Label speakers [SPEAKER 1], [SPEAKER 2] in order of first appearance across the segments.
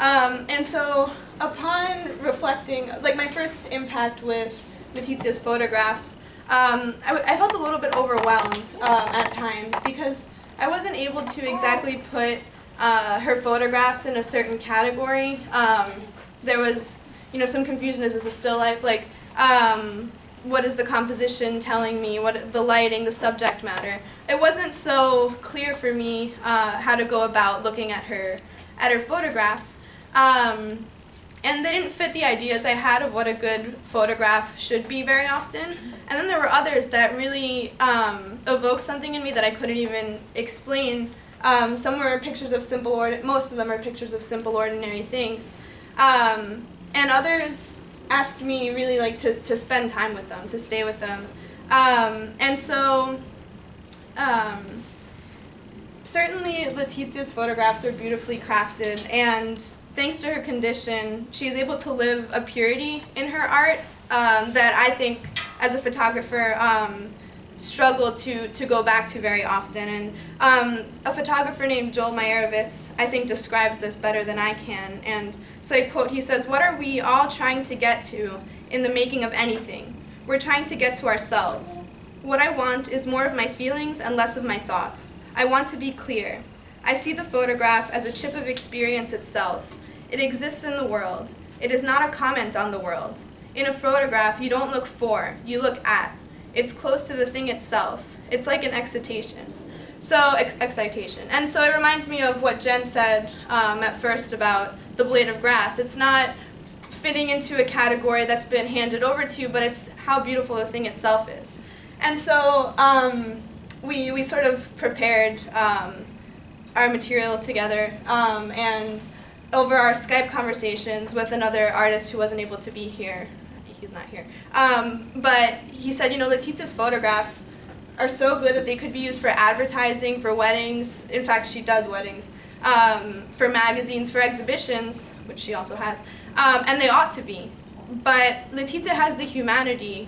[SPEAKER 1] And so upon reflecting, like my first impact with Letizia's photographs, I felt a little bit overwhelmed at times because I wasn't able to exactly put her photographs in a certain category. There was, some confusion. Is this a still life? Like, what is the composition telling me? What the lighting, the subject matter? It wasn't so clear for me how to go about looking at her photographs. And they didn't fit the ideas I had of what a good photograph should be very often. And then there were others that really evoked something in me that I couldn't even explain. Some were pictures of most of them are pictures of simple, ordinary things. And others asked me really like to spend time with them, to stay with them. And so certainly Letizia's photographs are beautifully crafted, and thanks to her condition, she's able to live a purity in her art that I think, as a photographer, struggle to go back to very often. And a photographer named Joel Meyerowitz, I think, describes this better than I can. And so I quote, he says, "What are we all trying to get to in the making of anything? We're trying to get to ourselves. What I want is more of my feelings and less of my thoughts. I want to be clear. I see the photograph as a chip of experience itself. It exists in the world. It is not a comment on the world. In a photograph, you don't look for, you look at. It's close to the thing itself. It's like an excitation. Excitation. And so it reminds me of what Jen said at first about the blade of grass. It's not fitting into a category that's been handed over to you, but it's how beautiful the thing itself is. And so we sort of prepared our material together, and over our Skype conversations with another artist who wasn't able to be here. He's not here. But he said, Letizia's photographs are so good that they could be used for advertising, for weddings. In fact, she does weddings, for magazines, for exhibitions, which she also has, and they ought to be. But Letizia has the humanity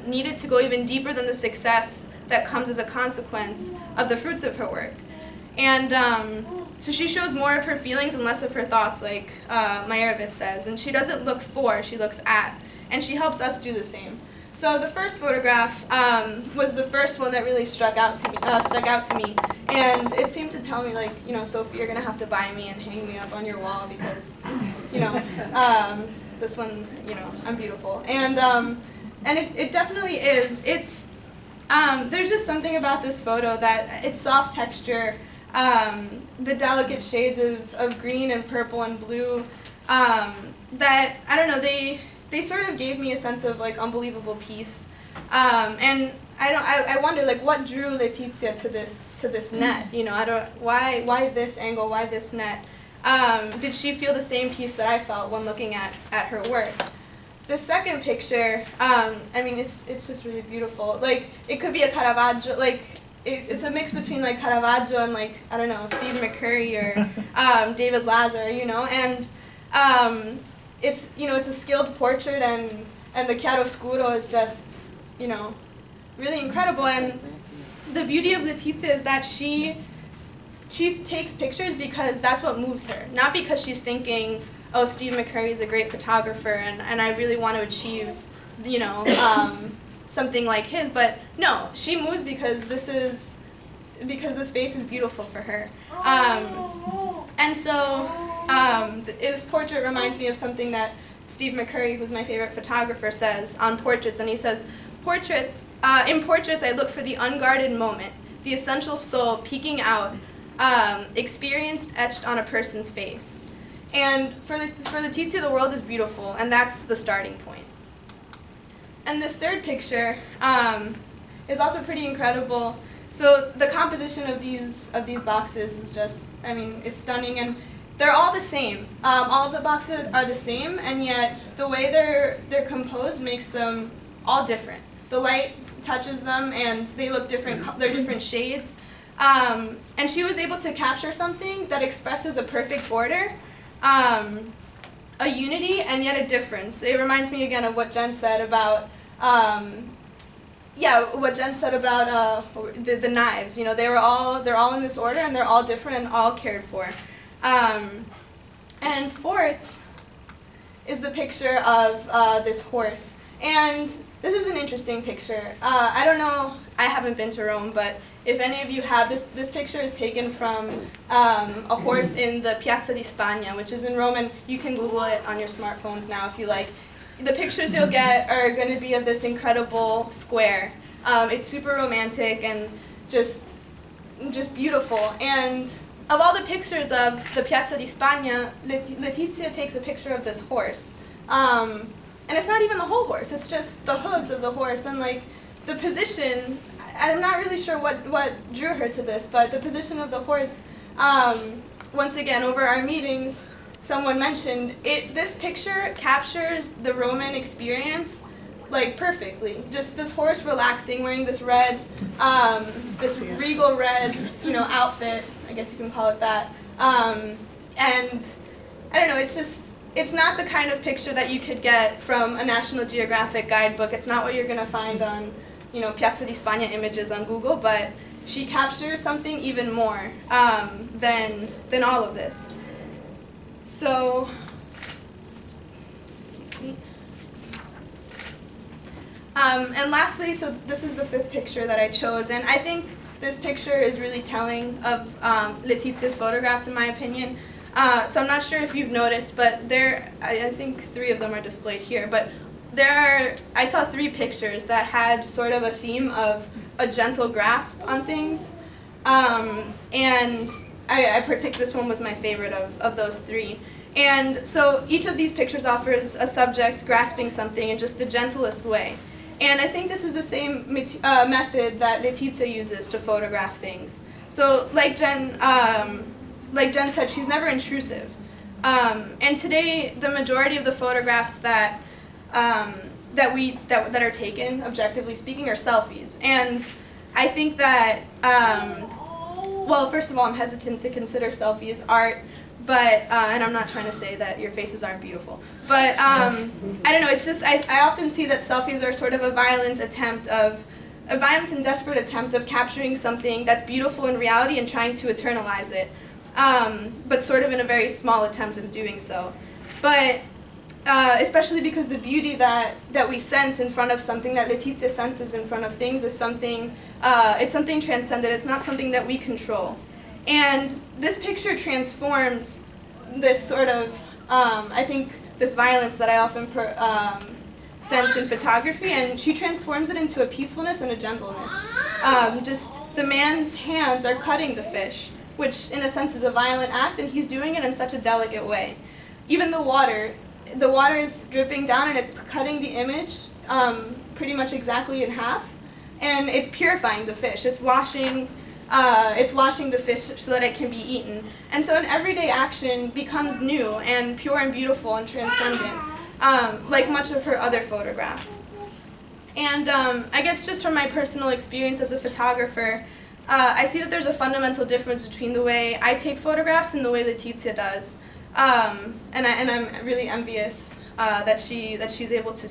[SPEAKER 1] needed to go even deeper than the success that comes as a consequence of the fruits of her work. And so she shows more of her feelings and less of her thoughts, like Meyerowitz says. And she doesn't look for, she looks at. And she helps us do the same. So the first photograph was the first one that really stuck out to me. And it seemed to tell me, like, Sophie, you're going to have to buy me and hang me up on your wall because, this one, I'm beautiful. And it definitely is. It's there's just something about this photo that it's soft texture, the delicate shades of green and purple and blue, that, I don't know, they sort of gave me a sense of like unbelievable peace, and I wonder like what drew Letizia to this net. Why this angle, why this net? Did she feel the same peace that I felt when looking at her work? The second picture, it's just really beautiful. Like it could be a Caravaggio, like it's a mix between like Caravaggio and like I don't know, Steve McCurry or David Lazar, and. It's a skilled portrait, and the chiaroscuro is just really incredible. And the beauty of Letizia is that she takes pictures because that's what moves her, not because she's thinking, oh, Steve McCurry is a great photographer and I really want to achieve something like his. But no, she moves because this face is beautiful for her. And so his portrait reminds me of something that Steve McCurry, who's my favorite photographer, says on portraits. And he says, in portraits I look for the unguarded moment, the essential soul peeking out, experienced etched on a person's face. And for Letizia, the world is beautiful, and that's the starting point. And this third picture is also pretty incredible. So the composition of these boxes is just, it's stunning, and they're all the same. All of the boxes are the same, and yet the way they're composed makes them all different. The light touches them, and they look different. They're different shades. And she was able to capture something that expresses a perfect order, a unity, and yet a difference. It reminds me again of what Jen said about. The knives. They're all in this order, and they're all different and all cared for. And fourth is the picture of this horse. And this is an interesting picture. I don't know, I haven't been to Rome, but if any of you have, this picture is taken from a horse in the Piazza di Spagna, which is in Rome, and you can Google it on your smartphones now if you like. The pictures you'll get are going to be of this incredible square. It's super romantic and just beautiful. And of all the pictures of the Piazza di Spagna, Letizia takes a picture of this horse. And it's not even the whole horse, it's just the hooves of the horse. And like the position, I'm not really sure what drew her to this, but the position of the horse, once again, over our meetings, someone mentioned this picture captures the Roman experience like perfectly. Just this horse relaxing, wearing this red, this regal red, outfit, I guess you can call it that. And I don't know, it's not the kind of picture that you could get from a National Geographic guidebook. It's not what you're going to find on, Piazza di Spagna images on Google, but she captures something even more than all of this. So, excuse me. And lastly, so this is the fifth picture that I chose, and I think this picture is really telling of Letizia's photographs, in my opinion. So I'm not sure if you've noticed, but I think 3 of them are displayed here, but I saw 3 pictures that had sort of a theme of a gentle grasp on things, and this one was my favorite of those 3. And so each of these pictures offers a subject grasping something in just the gentlest way. And I think this is the same method that Letizia uses to photograph things. So like Jen said, she's never intrusive. And today, the majority of the photographs that are taken, objectively speaking, are selfies. And I think that, well, first of all, I'm hesitant to consider selfies art, but and I'm not trying to say that your faces aren't beautiful. But I don't know. It's just I often see that selfies are sort of a violent and desperate attempt of capturing something that's beautiful in reality and trying to eternalize it. But sort of in a very small attempt of doing so. But especially because the beauty that we sense in front of something, that Letizia senses in front of things, is something, it's something transcendent. It's not something that we control. And this picture transforms this sort of, I think, this violence that I often sense in photography, and she transforms it into a peacefulness and a gentleness. Just the man's hands are cutting the fish, which in a sense is a violent act, and he's doing it in such a delicate way. Even the water is dripping down and it's cutting the image pretty much exactly in half, and it's purifying the fish. It's washing the fish so that it can be eaten. And so an everyday action becomes new and pure and beautiful and transcendent, like much of her other photographs. And I guess just from my personal experience as a photographer, I see that there's a fundamental difference between the way I take photographs and the way Letizia does, and I'm really envious that she's able to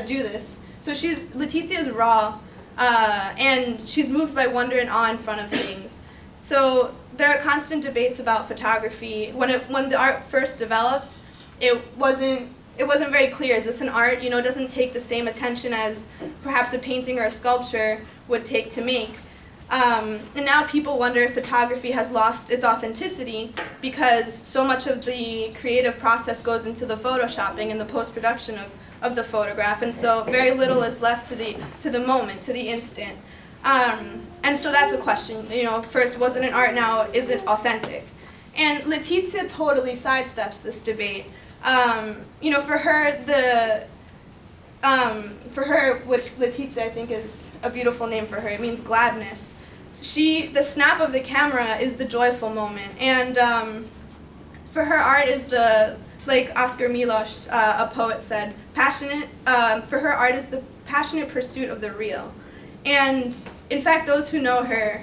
[SPEAKER 1] do this. So Letizia is raw, and she's moved by wonder and awe in front of things. So there are constant debates about photography. When the art first developed, it wasn't very clear. Is this an art? It doesn't take the same attention as perhaps a painting or a sculpture would take to make. And now people wonder if photography has lost its authenticity because so much of the creative process goes into the photoshopping and the post-production of the photograph, and so very little is left to the moment, to the instant. And so that's a question. First, was it an art? Now, is it authentic? And Letizia totally sidesteps this debate. For her, which Letizia I think is a beautiful name for her, it means gladness. The snap of the camera is the joyful moment, and for her, art is like Oscar Miloš, a poet, said, passionate. For her, art is the passionate pursuit of the real. And in fact, those who know her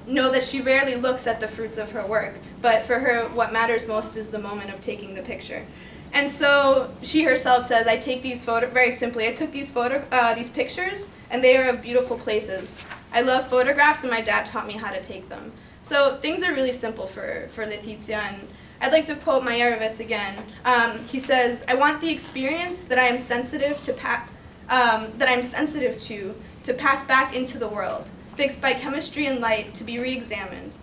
[SPEAKER 1] know that she rarely looks at the fruits of her work, but for her, what matters most is the moment of taking the picture. And so she herself says, I take these very simply, I took these pictures, and they are of beautiful places. I love photographs, and my dad taught me how to take them. So things are really simple for Letizia, I'd like to quote Meyerowitz again. He says, "I want the experience that I am sensitive to pass back into the world, fixed by chemistry and light to be re-examined.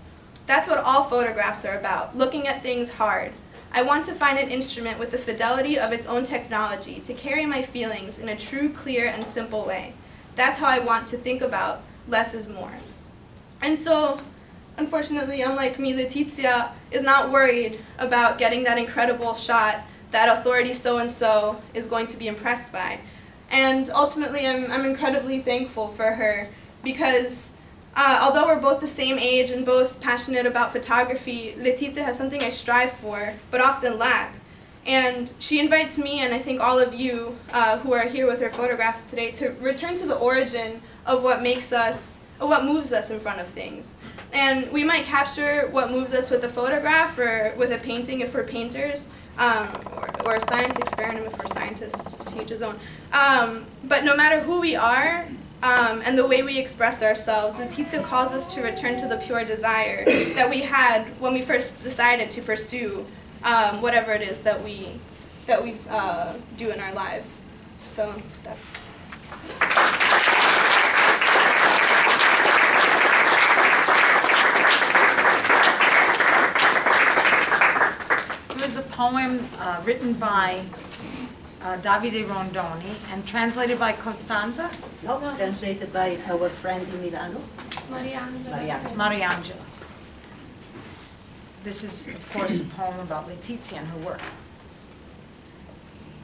[SPEAKER 1] That's what all photographs are about, looking at things hard. I want to find an instrument with the fidelity of its own technology to carry my feelings in a true, clear, and simple way. That's how I want to think about less is more." And so, unfortunately, unlike me, Letizia is not worried about getting that incredible shot that authority so-and-so is going to be impressed by. And ultimately, I'm incredibly thankful for her because although we're both the same age and both passionate about photography, Letizia has something I strive for, but often lack. And she invites me, and I think all of you who are here with her photographs today, to return to the origin of what moves us in front of things. And we might capture what moves us with a photograph or with a painting if we're painters, or a science experiment if we're scientists, to each his own. But no matter who we are, and the way we express ourselves, Letizia calls us to return to the pure desire that we had when we first decided to pursue whatever it is that we do in our lives. So that's.
[SPEAKER 2] It was a poem written by Davide Rondoni and translated by Costanza?
[SPEAKER 3] No, translated by our friend in Milano,
[SPEAKER 2] Mariangela. This is, of course, a poem about Letizia and her work.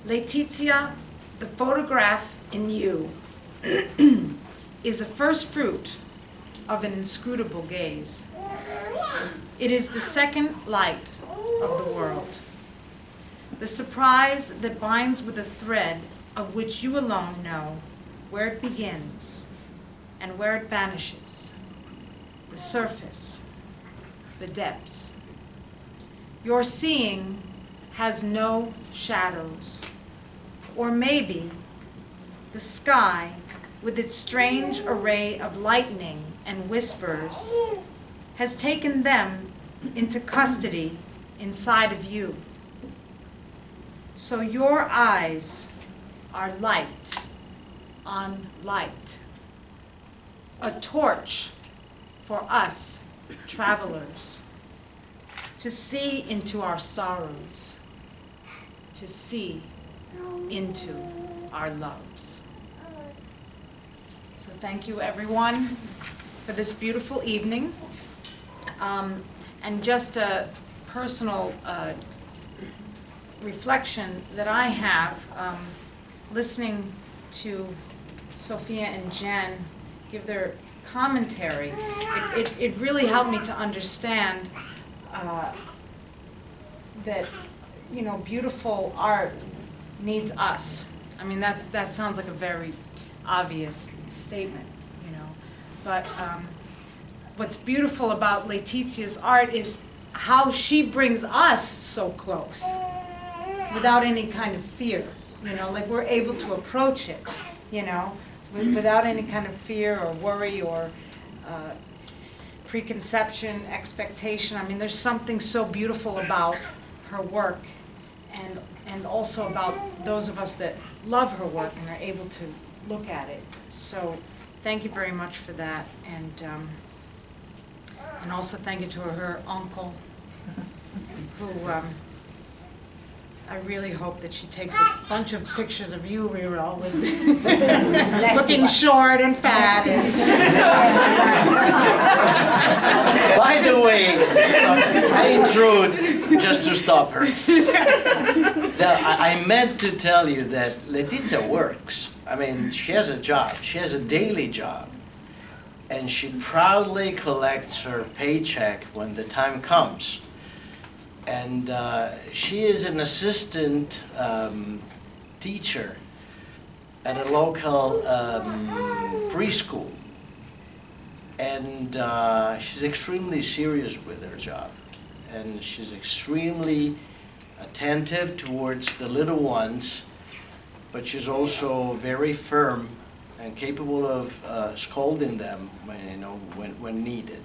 [SPEAKER 2] Letizia, the photograph in you is a first fruit of an inscrutable gaze. It is the second light of the world. The surprise that binds with a thread of which you alone know where it begins and where it vanishes, the surface, the depths. Your seeing has no shadows, or maybe the sky, with its strange array of lightning and whispers, has taken them into custody inside of you. So your eyes are light on light, a torch for us travelers to see into our sorrows, to see into our loves. So thank you everyone for this beautiful evening. And just a personal reflection that I have, listening to Sophia and Jen give their commentary, it really helped me to understand that, you know, beautiful art needs us. I mean, that sounds like a very obvious statement, you know, but what's beautiful about Letizia's art is how she brings us so close without any kind of fear, you know, like we're able to approach it, you know, without any kind of fear or worry or preconception, expectation. I mean, there's something so beautiful about her work and also about those of us that love her work and are able to look at it. So thank you very much for that. And also thank you to her uncle, who I really hope that she takes a bunch of pictures of you, Riro, with looking short and fat.
[SPEAKER 4] By the way, I intrude just to stop her. I meant to tell you that Letizia works. I mean, she has a job. She has a daily job. And she proudly collects her paycheck when the time comes. And she is an assistant teacher at a local preschool. And she's extremely serious with her job. And she's extremely attentive towards the little ones, but she's also very firm and capable of scolding them when needed.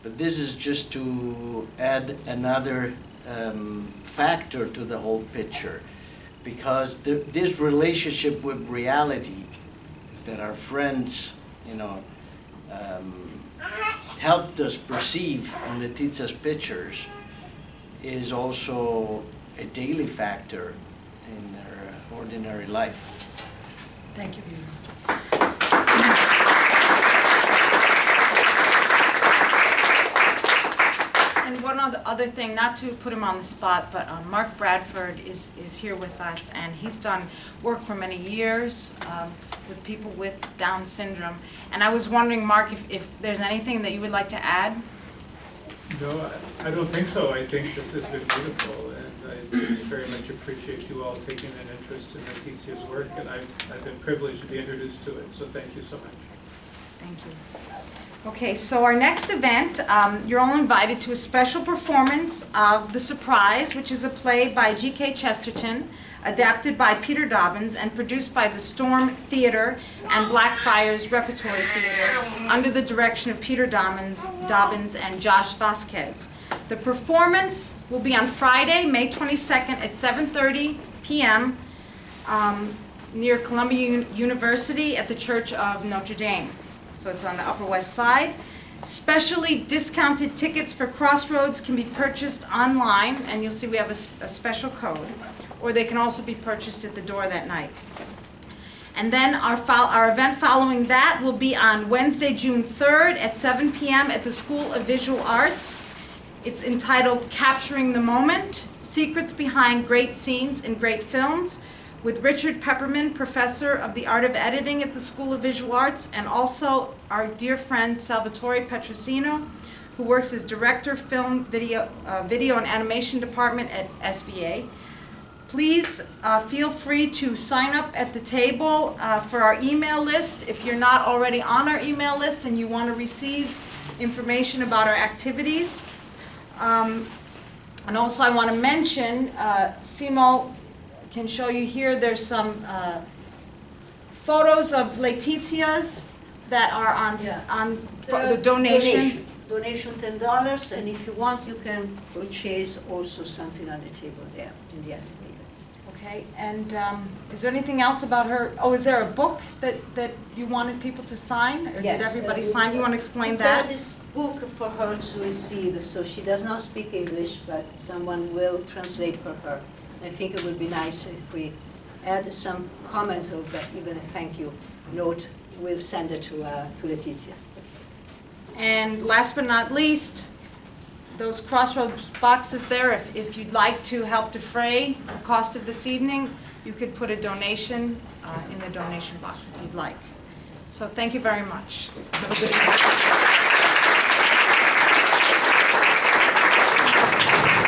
[SPEAKER 4] But this is just to add another factor to the whole picture, because this relationship with reality that our friends, helped us perceive in Letizia's pictures is also a daily factor in her ordinary life.
[SPEAKER 2] Thank you, Peter. And one other thing, not to put him on the spot, but Mark Bradford is here with us, and he's done work for many years with people with Down syndrome. And I was wondering, Mark, if there's anything that you would like to add?
[SPEAKER 5] No, I don't think so. I think this has been beautiful, and I just very much appreciate you all taking an interest in Letizia's work, and I've been privileged to be introduced to it, so thank you so much.
[SPEAKER 2] Thank you. Okay, so our next event, you're all invited to a special performance of The Surprise, which is a play by G.K. Chesterton, adapted by Peter Dobbins, and produced by the Storm Theater and Blackfriars Repertory Theater, under the direction of Peter Dobbins and Josh Vasquez. The performance will be on Friday, May 22nd at 7:30 p.m. Near Columbia University at the Church of Notre Dame. So it's on the Upper West Side. Specially discounted tickets for Crossroads can be purchased online, and you'll see we have a special code, or they can also be purchased at the door that night. And then our event following that will be on Wednesday, June 3rd at 7 p.m. at the School of Visual Arts. It's entitled Capturing the Moment, Secrets Behind Great Scenes in Great Films, with Richard Pepperman, Professor of the Art of Editing at the School of Visual Arts, and also our dear friend Salvatore Petrosino, who works as Director, Film, Video and Animation Department at SVA. Please feel free to sign up at the table for our email list if you're not already on our email list and you want to receive information about our activities. And also I want to mention, Simo can show you here, there's some photos of Letizia's that are on the donation.
[SPEAKER 3] Donation $10, and if you want, you can purchase also something on the table there in the elevator.
[SPEAKER 2] Okay, and is there anything else about her? Oh, is there a book that you wanted people to sign? Or
[SPEAKER 3] Yes,
[SPEAKER 2] did everybody sign? You want to explain
[SPEAKER 3] prepare
[SPEAKER 2] that?
[SPEAKER 3] this book for her to receive, so she does not speak English, but someone will translate for her. I think it would be nice if we add some comment or even a thank you note. We'll send it to Letizia.
[SPEAKER 2] And last but not least, those Crossroads boxes there, if you'd like to help defray the cost of this evening, you could put a donation in the donation box if you'd like. So thank you very much. Have a good evening.